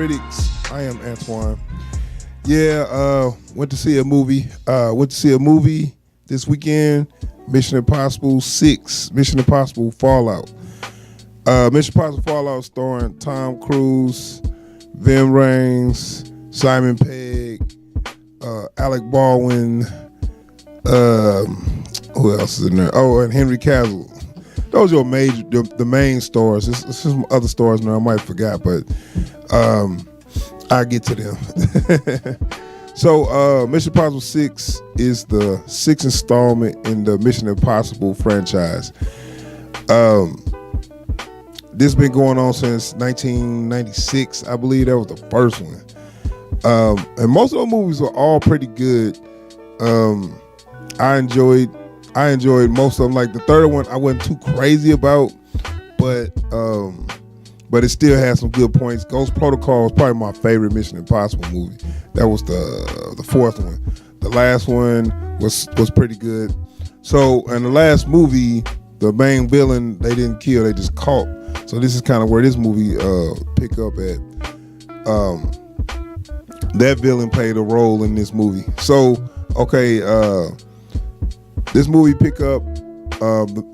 Critics. I am Antoine. Yeah, went to see a movie. This weekend. Mission Impossible 6. Mission Impossible Fallout. Mission Impossible Fallout starring Tom Cruise, Ving Rhames, Simon Pegg, Alec Baldwin. Who else is in there? Oh, and Henry Cavill. Those are the main stars. There's some other stars now I might forgot, but I'll get to them. So Mission Impossible 6 is the sixth installment in the Mission Impossible franchise. This has been going on since 1996. I believe that was the first one. And most of the movies are all pretty good. I enjoyed most of them. Like the third one, I wasn't too crazy about, but it still has some good points. Ghost Protocol is probably my favorite Mission Impossible movie. That was the fourth one. The last one was pretty good. So in the last movie, the main villain they didn't kill, they just caught. So this is kind of where this movie pick up at. That villain played a role in this movie. So okay. This movie pick up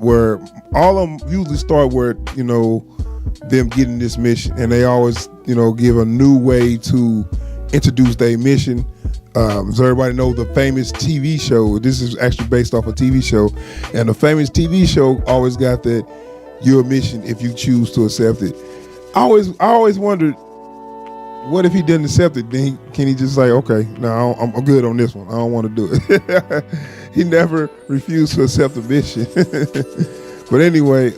where all of them usually start where, them getting this mission, and they always, give a new way to introduce their mission. As everybody knows, the famous TV show, this is actually based off a TV show, and the famous TV show always got that your mission if you choose to accept it. I always wondered, what if he didn't accept it? Then can he just say, okay, no, I'm good on this one. I don't want to do it. He never refused to accept the mission. But anyway,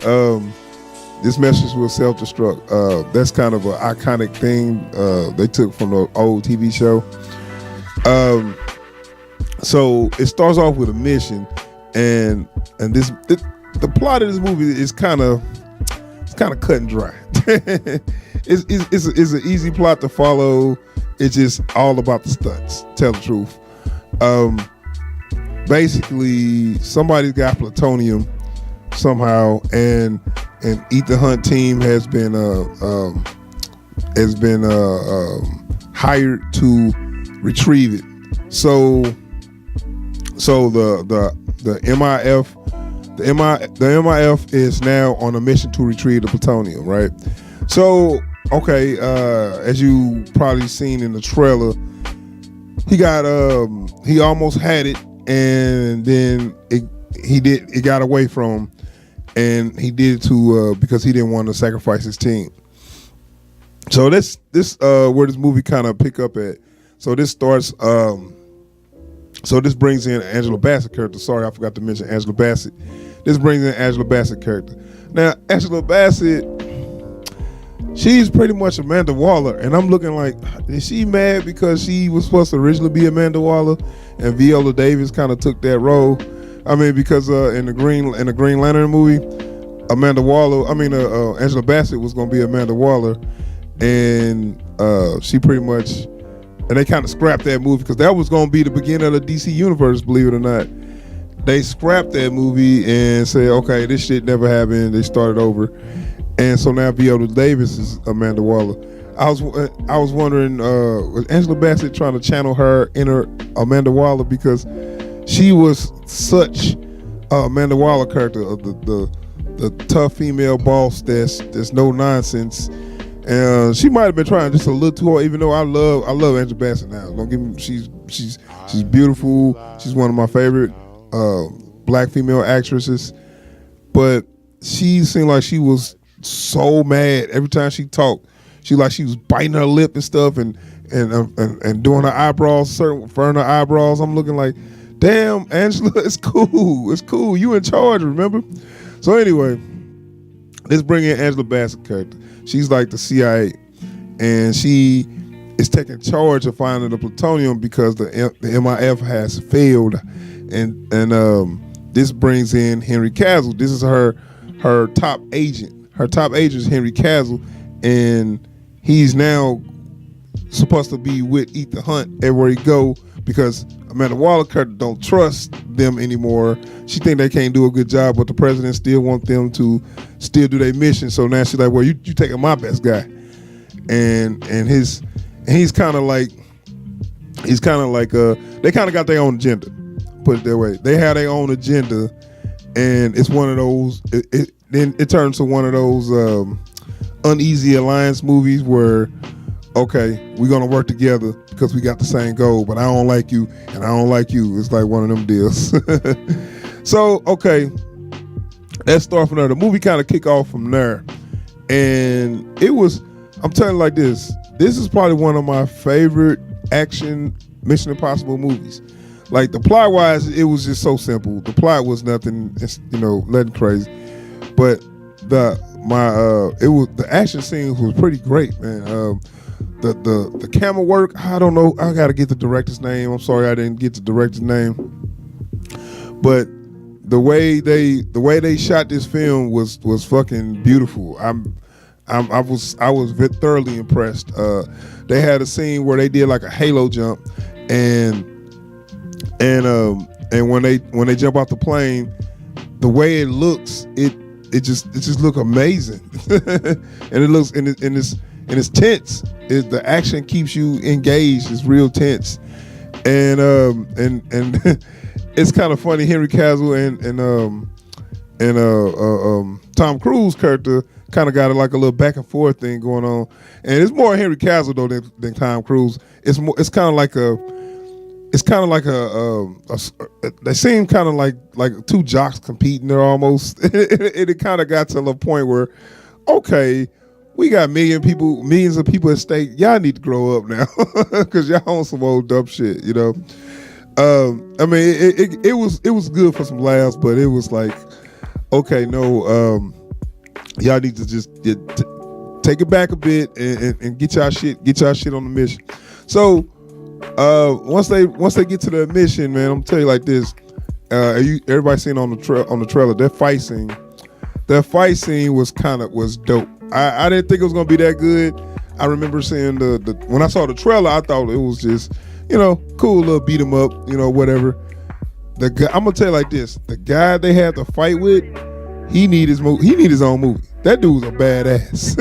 this message will self-destruct. That's kind of an iconic thing they took from the old TV show. So it starts off with a mission, and the plot of this movie is kind of cut and dry. It's an easy plot to follow. It's just all about the stunts. Tell the truth. Basically, somebody's got plutonium somehow, and Ethan Hunt team has been hired to retrieve it. So the MIF is now on a mission to retrieve the plutonium, right? So, okay, as you probably seen in the trailer, he almost had it, and then it got away from him, and he did it because he didn't want to sacrifice his team. So this where this movie kind of pick up at. So this starts. So this brings in Angela Bassett character. Sorry, I forgot to mention Angela Bassett. This brings in Angela Bassett character. Now, Angela Bassett, she's pretty much Amanda Waller, and I'm looking like, is she mad because she was supposed to originally be Amanda Waller, and Viola Davis kind of took that role? I mean, because in the Green Lantern movie, Angela Bassett was going to be Amanda Waller, and she pretty much. And they kind of scrapped that movie because that was going to be the beginning of the DC universe, believe it or not. They scrapped that movie and said, okay, this shit never happened. They started over. And so now Viola Davis is Amanda Waller. I was wondering, was Angela Bassett trying to channel her inner Amanda Waller, because she was such Amanda Waller character, of the tough female boss that's no nonsense. And she might have been trying just a little too hard, even though I love Angela Bassett now. Don't give me, she's beautiful. She's one of my favorite black female actresses. But she seemed like she was so mad every time she talked. She was biting her lip and stuff, and doing her eyebrows, furrowing her eyebrows. I'm looking like, damn, Angela, it's cool. You in charge, remember? So anyway, let's bring in Angela Bassett character. She's like the CIA, and she is taking charge of finding the plutonium because the MIF has failed, and this brings in Henry Cavill. This is her top agent. Her top agent is Henry Cavill, and he's now supposed to be with Ethan Hunt everywhere he go, because Amanda Waller don't trust them anymore. She think they can't do a good job, but the president still want them to still do their mission. So now she's like, well, you taking my best guy. and he's kind of like they kind of got their own agenda. Put it that way. They have their own agenda, and it's one of those. Then it turns to one of those uneasy alliance movies where, okay, we're gonna work together because we got the same goal, but I don't like you and I don't like you. It's like one of them deals. So okay, let's start from there. The movie kind of kick off from there, and it was. I'm telling you like this. This is probably one of my favorite action Mission Impossible movies. Like the plot wise, it was just so simple. The plot was nothing, nothing crazy. But the action scenes was pretty great, man. The camera work, I don't know. I gotta get the director's name. I'm sorry I didn't get the director's name. But the way they shot this film was fucking beautiful. I was thoroughly impressed. They had a scene where they did like a halo jump, and when they jump off the plane, the way it looks, it just look amazing, and it looks and it's tense. The action keeps you engaged. It's real tense, and it's kind of funny. Henry Cavill and Tom Cruise character kind of got like a little back and forth thing going on, and it's more Henry Cavill though than Tom Cruise. It's kind of like they seem kind of like two jocks competing there almost. It kind of got to the point where, okay, we got millions of people at stake. Y'all need to grow up now because y'all on some old dumb shit, I mean, it was good for some laughs, but it was like, okay, no, y'all need to just take it back a bit and get y'all shit on the mission. So once they get to the mission, man, I'm gonna tell you like this. Everybody seen on the trailer that fight scene was dope. I didn't think it was gonna be that good. I remember seeing when I saw the trailer, I thought it was just cool little beat 'em up, whatever. The guy, I'm gonna tell you like this: the guy they had to fight with, he need his own movie. That dude was a badass.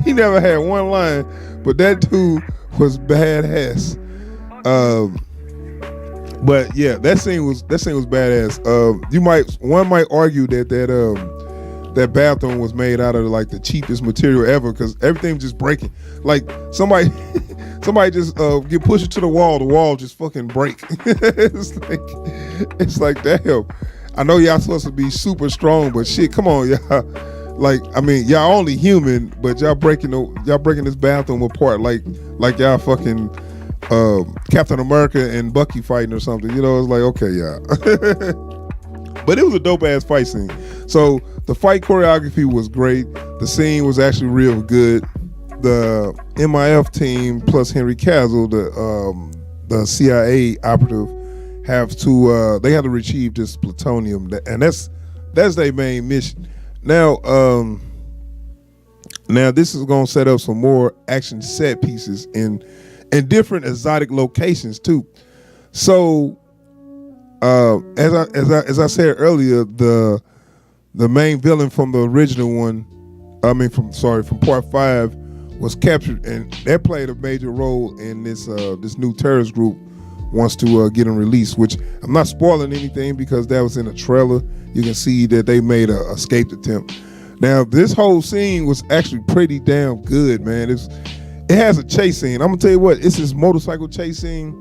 He never had one line, but that dude was badass. But yeah, that scene was badass. One might argue that bathroom was made out of like the cheapest material ever because everything was just breaking. Like somebody just get pushed to the wall just fucking break. it's like damn. I know y'all supposed to be super strong, but shit, come on, y'all. Like, I mean, y'all only human, but y'all breaking this bathroom apart like y'all fucking Captain America and Bucky fighting or something. It's like, okay, yeah. But it was a dope ass fight scene. So the fight choreography was great. The scene was actually real good. The MIF team plus Henry Cavill, the CIA operative, have to retrieve this plutonium, and that's their main mission. Now this is gonna set up some more action set pieces in different exotic locations too. So as I said earlier, the main villain from the original one, from part 5, was captured, and that played a major role in this new terrorist group wants to get him released, which I'm not spoiling anything because that was in a trailer. You can see that they made a escape attempt. Now, this whole scene was actually pretty damn good, man. It has a chase scene. I'm gonna tell you what, it's this motorcycle chase scene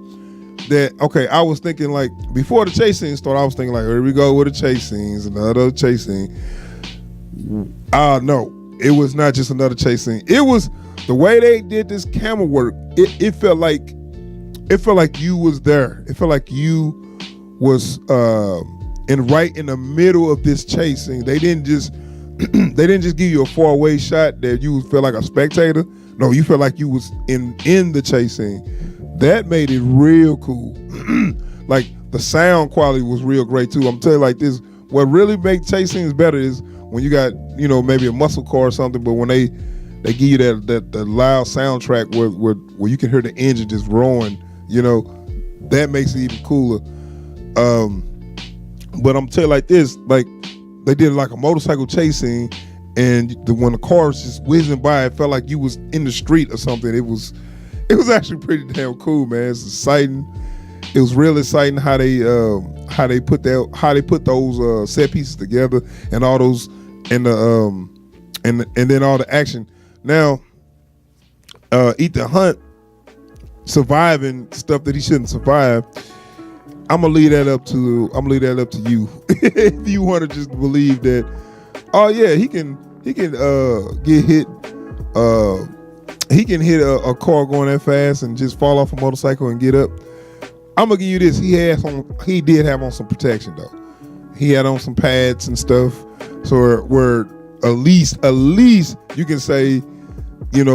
that, okay, I was thinking like, before the chase scene started, I was thinking like, here we go with the chase scenes, another chase scene. No, it was not just another chase scene. It was the way they did this camera work. It felt like you was there. It felt like you was right in the middle of this chase scene. They didn't just give you a far away shot that you feel like a spectator. No, you felt like you was in the chase scene. That made it real cool. Like the sound quality was real great too. I'm telling you like this, what really makes chase scenes better is when you got, maybe a muscle car or something, but when they give you that loud soundtrack where you can hear the engine just roaring, that makes it even cooler. But I'm telling you like this, like they did like a motorcycle chase scene, and when the car was just whizzing by, it felt like you was in the street or something. It was actually pretty damn cool, man. It's exciting. It was real exciting how they put those set pieces together, and all those and then all the action. Now, Ethan Hunt surviving stuff that he shouldn't survive. I'm gonna leave that up to you. If you want to just believe that, oh yeah, he can get hit. He can hit a car going that fast and just fall off a motorcycle and get up. I'm gonna give you this. He did have on some protection though. He had on some pads and stuff, so where at least you can say, he had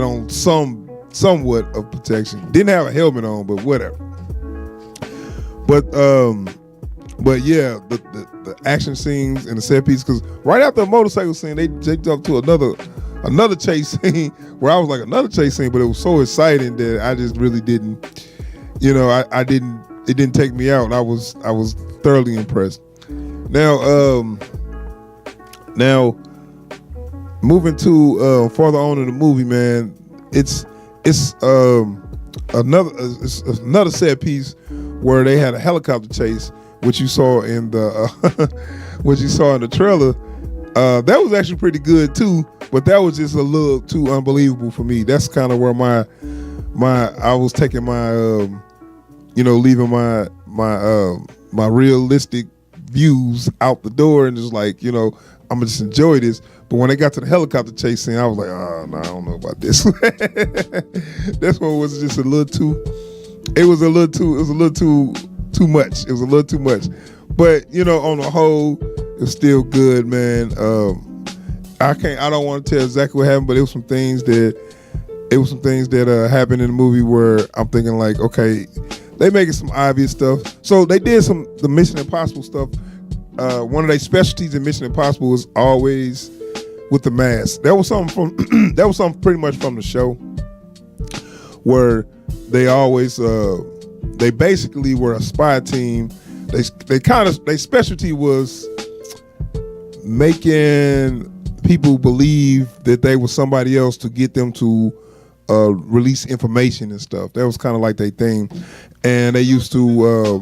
on somewhat of protection. Didn't have a helmet on, but whatever. But yeah, the action scenes and the set piece, because right after the motorcycle scene, they jumped up to another chase scene where I was like, another chase scene, but it was so exciting that I just really didn't, it didn't take me out. I was thoroughly impressed. Now moving to further on in the movie, man, it's another set piece where they had a helicopter chase, which you saw in the trailer. That was actually pretty good too, but that was just a little too unbelievable for me. That's kind of where I was taking my leaving my realistic views out the door and just like, I'm gonna just enjoy this. But when they got to the helicopter chase scene, I was like, oh no, I don't know about this. This one was just a little too. It was a little too much. It was a little too much. But on the whole, it's still good, man. I don't want to tell exactly what happened, but it was some things that happened in the movie where I'm thinking like, okay, they making some obvious stuff. So they did the Mission Impossible stuff. One of their specialties in Mission Impossible was always with the mask. That was something pretty much from the show, where they always they basically were a spy team. They specialty was making people believe that they were somebody else to get them to release information and stuff. That was kind of like their thing, and they used to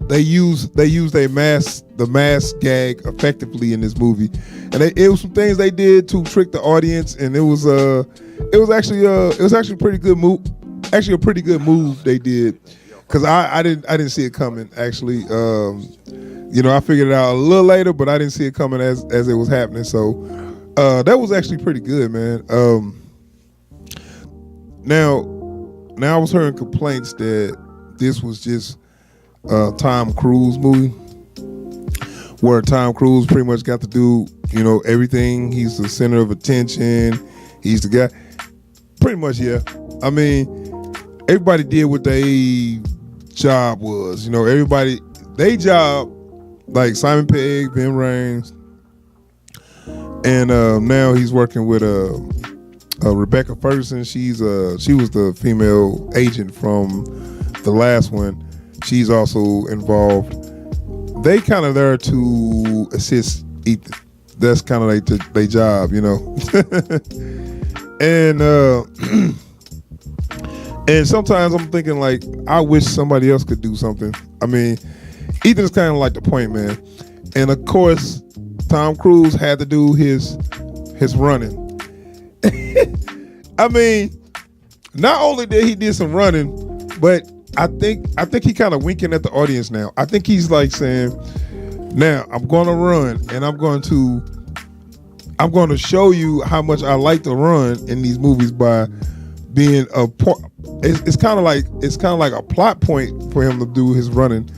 they used the mask gag effectively in this movie, and it was some things they did to trick the audience, and it was actually pretty good move. Actually, a pretty good move they did, because I didn't see it coming. Actually, I figured it out a little later, but I didn't see it coming as it was happening. So that was actually pretty good, man. Now I was hearing complaints that this was just Tom Cruise movie, where Tom Cruise pretty much got to do everything. He's the center of attention. He's the guy. Pretty much, yeah. I mean, everybody did what they job was. Everybody, they job, like Simon Pegg, Ving Rhames, and now he's working with Rebecca Ferguson. She was the female agent from the last one. She's also involved. They kind of there to assist Ethan. That's kind of like their job, and and sometimes I'm thinking like, I wish somebody else could do something. I mean, Ethan's kind of like the point man, and of course, Tom Cruise had to do his running. I mean, not only did he did some running, but I think he kind of winking at the audience now. I think he's like saying, now I'm going to run, and I'm going to show you how much I like to run in these movies by being a part. It's kind of like a plot point for him to do his running,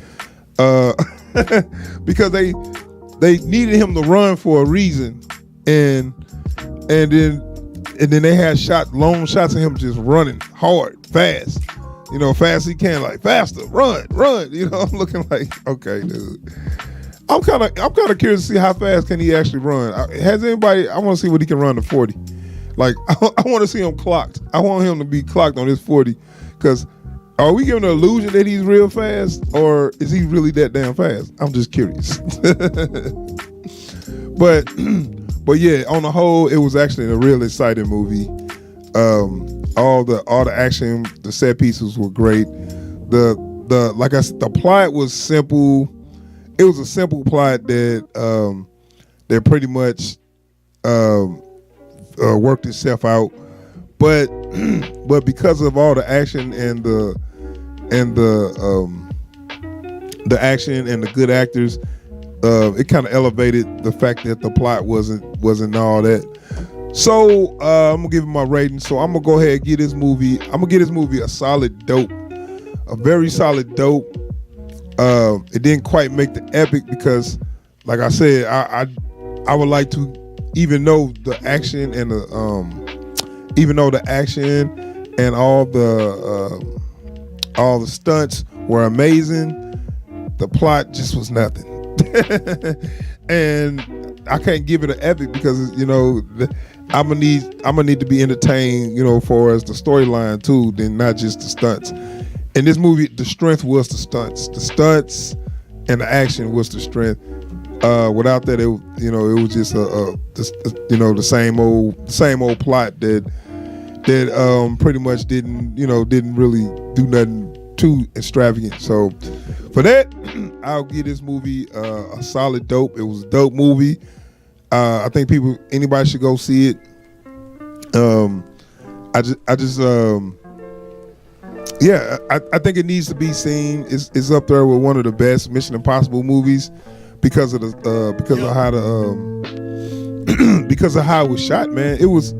because they needed him to run for a reason, and then they had long shots of him just running hard, fast. Fast as he can, like faster, run. I'm looking like, okay, dude. I'm kind of curious to see how fast can he actually run. Has anybody? I want to see what he can run to 40. Like, I want to see him clocked. I want him to be clocked on his 40. Because are we giving the illusion that he's real fast, or is he really that damn fast? I'm just curious. But but yeah, on the whole, it was actually a real exciting movie. All the action, the set pieces were great. The like I said, the plot was simple. It was a simple plot that pretty much worked itself out. But because of all the action and the action and the good actors, it kind of elevated the fact that the plot wasn't all that. So I'm gonna give it my rating. So I'm gonna go ahead and give this movie. I'm gonna give this movie a solid dope, a very solid dope. It didn't quite make the epic because, like I said, I would like to, even though the action and all the stunts were amazing, the plot just was nothing. And I can't give it an epic because, you know, I'm gonna need to be entertained, you know, for as the storyline too, then not just the stunts. In this movie, the strength was the stunts. The stunts and the action was the strength. Without that, it was just the same old plot that pretty much didn't really do nothing too extravagant. So for that, I'll give this movie a solid dope. It was a dope movie. I think anybody should go see it. I think it needs to be seen. It's up there with one of the best Mission Impossible movies because of how it was shot, man. It was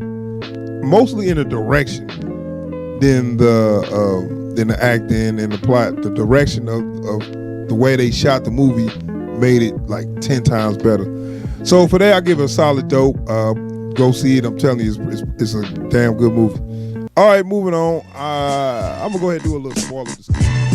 mostly in the direction than the acting and the plot. The direction of the way they shot the movie made it like 10 times better. So for that, I give it a solid dope. Go see it. I'm telling you, it's a damn good movie. All right, moving on. I'm gonna go ahead and do a little spoiler discussion.